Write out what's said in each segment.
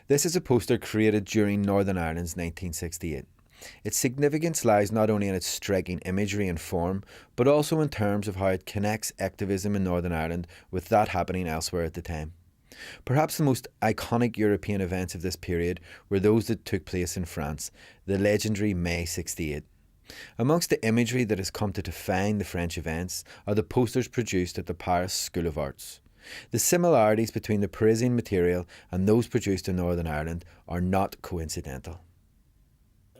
This is a poster created during Northern Ireland's 1968. Its significance lies not only in its striking imagery and form, but also in terms of how it connects activism in Northern Ireland with that happening elsewhere at the time. Perhaps the most iconic European events of this period were those that took place in France, the legendary May '68. Amongst the imagery that has come to define the French events are the posters produced at the Paris School of Arts. The similarities between the Parisian material and those produced in Northern Ireland are not coincidental.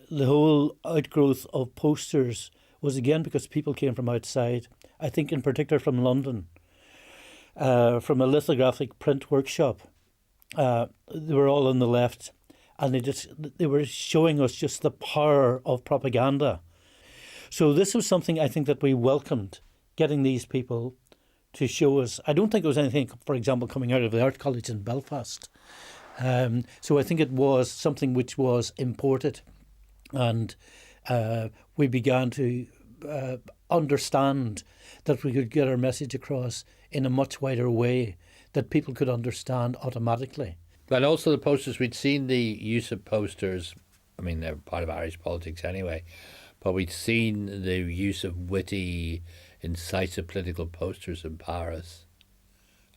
The whole outgrowth of posters was again because people came from outside, I think in particular from London, from a lithographic print workshop. They were all on the left, and they were showing us just the power of propaganda. So this was something I think that we welcomed, getting these people to show us. I don't think it was anything, for example, coming out of the Art College in Belfast. So I think it was something which was imported, and we began to understand that we could get our message across in a much wider way that people could understand automatically. And also the posters, we'd seen the use of posters, I mean, they're part of Irish politics anyway, but we'd seen the use of witty, incisive political posters in Paris.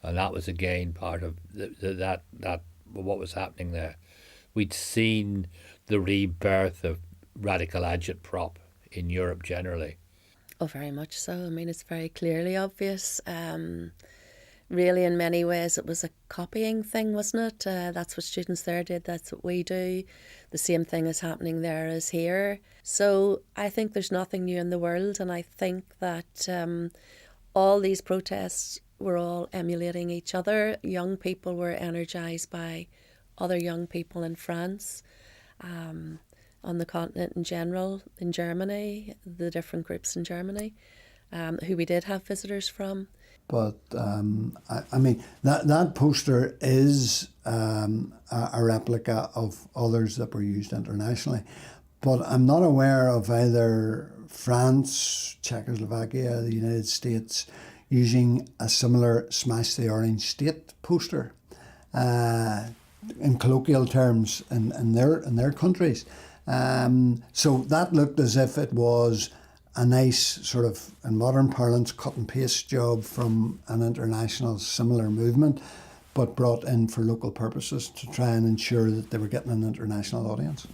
And that was again part of that what was happening there. We'd seen the rebirth of radical agitprop in Europe generally. Oh, very much so. I mean, it's very clearly obvious. Really, in many ways, it was a copying thing, wasn't it? That's what students there did. That's what we do. The same thing is happening there as here. So I think there's nothing new in the world. And I think that all these protests were all emulating each other. Young people were energised by other young people in France, on the continent in general, in Germany, the different groups in Germany, who we did have visitors from. But I mean, that poster is a replica of others that were used internationally. But I'm not aware of either France, Czechoslovakia, the United States using a similar Smash the Orange State poster in colloquial terms in their countries. So that looked as if it was a nice sort of, in modern parlance, cut and paste job from an international similar movement, but brought in for local purposes to try and ensure that they were getting an international audience.